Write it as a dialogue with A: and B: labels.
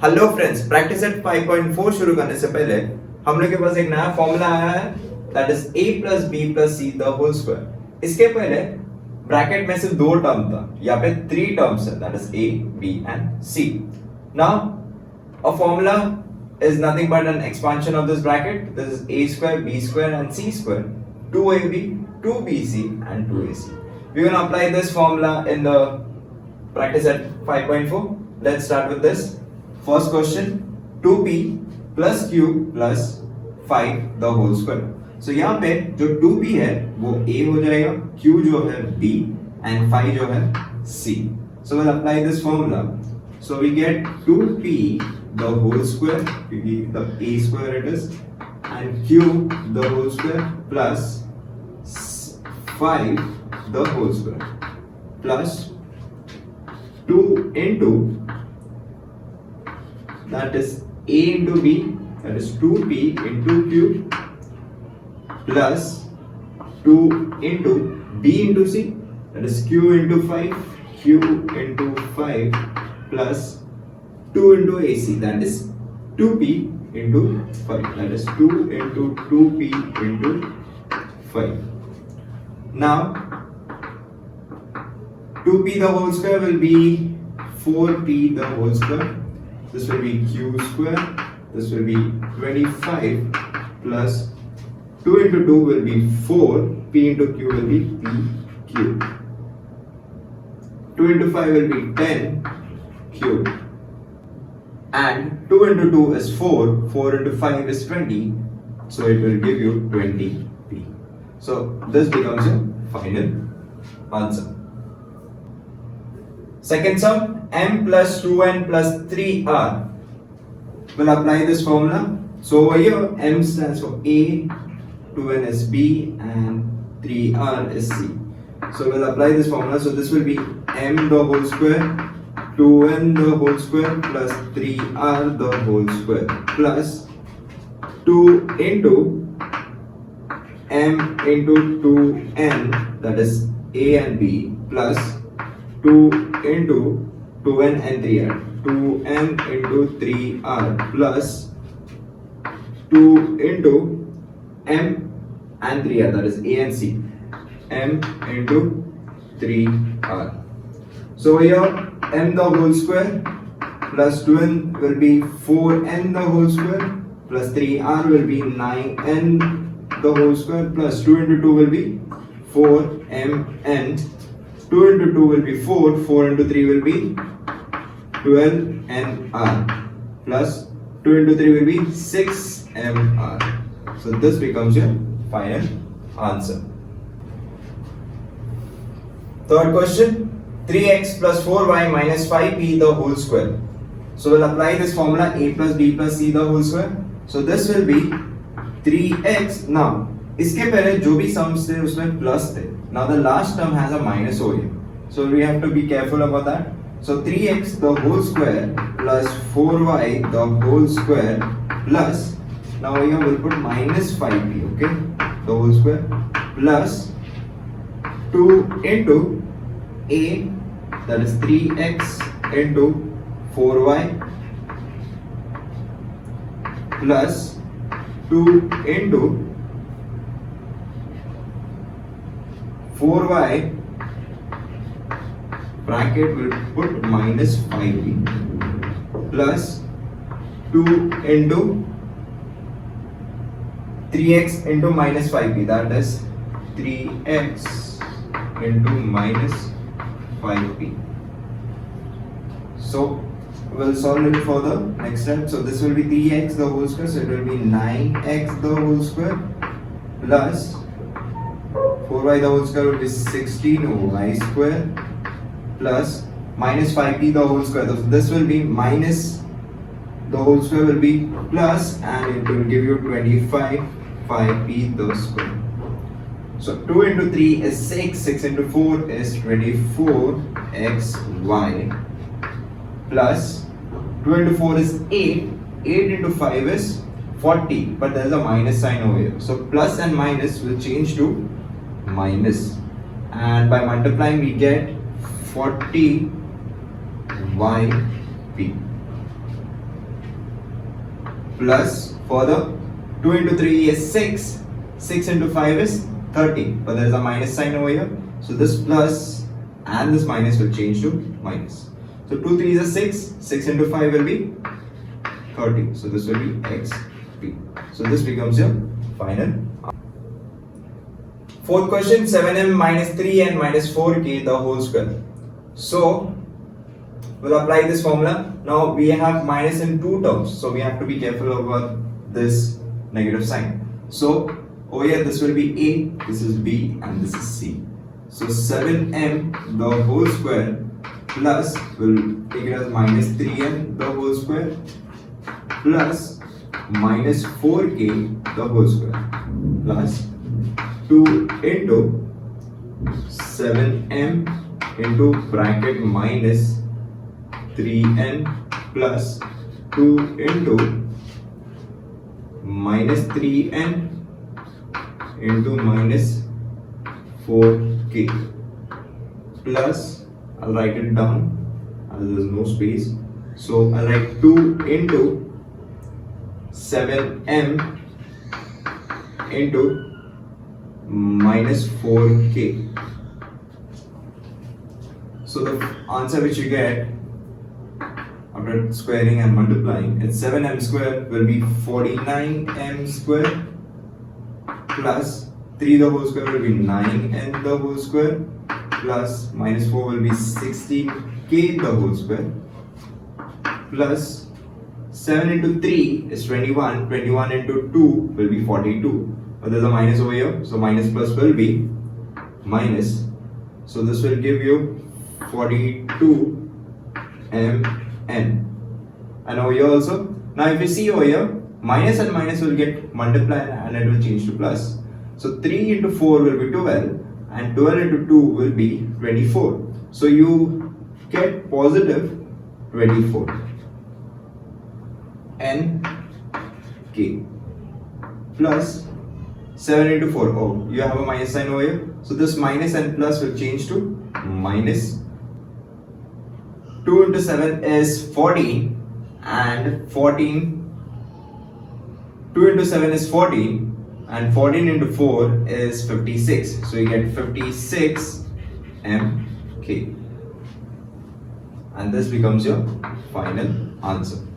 A: Hello friends, practice eight 5.4 शुरू करने से पहले हम लोग के पास एक नया फॉर्मूला आया है, that is a plus B plus C the whole square. इसके पहले ब्रैकेट में सिर्फ दो टर्म था, यहाँ पे 3 टर्म्स है, that is a, b and c। Now a formula is nothing but an expansion of this bracket. This is a square, b square and c square, 2ab, 2bc and 2ac. We're going to apply this formula in the practice at 5.4. Let's start with this. First question, 2p plus q plus 5 the whole square. So यहाँ पे जो 2p है वो a हो जाएगा, q जो है b and 5 जो है c. So we'll apply this formula. So we get 2p the whole square, क्योंकि the a square it is, and q the whole square plus 5 the whole square plus 2 into, that is a into b, that is 2p into q plus 2 into b into c, that is q into 5, q into 5 plus 2 into ac, that is 2p into 5, that is 2 into 2p into 5. Now 2p the whole square will be 4p the whole square. This will be q square. This will be 25 plus 2 into 2 will be 4. P into q will be p cube. 2 into 5 will be 10 cube. And 2 into 2 is 4. 4 into 5 is 20. So it will give you 20p. So this becomes your final answer. Second sum, m plus 2n plus 3r. We'll apply this formula. So over here, m stands for a, 2n is b, and 3r is c. So we'll apply this formula. So this will be m the whole square, 2n the whole square plus 3r the whole square plus 2 into m into 2n, that is a and b, plus 2 into 2n and 3r, 2n into 3r plus 2 into m and 3r, that is a and c, m into 3r. So here m the whole square plus 2n will be 4n the whole square plus 3r will be 9n the whole square plus 2 into 2 will be 4m and 2 into 2 will be 4, 4 into 3 will be 12nr plus 2 into 3 will be 6mr. So this becomes your final answer. Third question, 3x plus 4y minus 5p the whole square. So we'll apply this formula, a plus b plus c the whole square. So this will be 3x. Now इसके पहले जो भी sums थे उसमें plus थे. Now the last term has a minus over here, so we have to be careful about that. So 3x the whole square plus 4y the whole square plus, now here we'll put minus 5p, okay, the whole square plus 2 into a, that is 3x into 4y plus 2 into 4y bracket will put minus 5p plus 2 into 3x into minus 5p, that is 3x into minus 5p. So we'll solve it for the next step. So this will be 3x the whole square, so it will be 9x the whole square plus 4y the whole square will be 16y square plus minus 5p the whole square. This will be minus the whole square will be plus, and it will give you 25 5p the square. So 2 into 3 is 6, 6 into 4 is 24xy plus 2 into 4 is 8, 8 into 5 is 40, but there is a minus sign over here. So plus and minus will change to minus, and by multiplying we get 40 yp. plus further 2 into 3 is 6, 6 into 5 is 30, but there is a minus sign over here, so this plus and this minus will change to minus. So 2 3 is 6, 6 into 5 will be 30, so this will be xp. So this becomes your final. Fourth question, 7m minus 3n minus 4k the whole square. So we'll apply this formula. Now we have minus in two terms, so we have to be careful about this negative sign. So over here this will be a, this is b, and this is c. So 7m the whole square plus, we'll take it as minus 3n the whole square plus minus 4k the whole square plus 2 into 7m into bracket minus 3n plus 2 into minus 3n into minus 4k plus, I'll write it down as there's no space, so I'll write 2 into 7m into minus 4k. So the answer which you get after squaring and multiplying, it's 7m square will be 49m square plus 3 the whole square will be 9n the whole square plus minus 4 will be 16k the whole square plus 7 into 3 is 21, 21 into 2 will be 42, but there's a minus over here, so minus plus will be minus, so this will give you 42mn. And over here also, now if you see over here, minus and minus will get multiplied and it will change to plus. So 3 into 4 will be 12 and 12 into 2 will be 24. So you get positive 24 nk plus 7 into 4. Oh, you have a minus sign over here. So this minus and plus will change to minus. 2 into 7 is 14 and 14. 2 into 7 is 14 and 14 into 4 is 56. So you get 56 mk. And this becomes your final answer.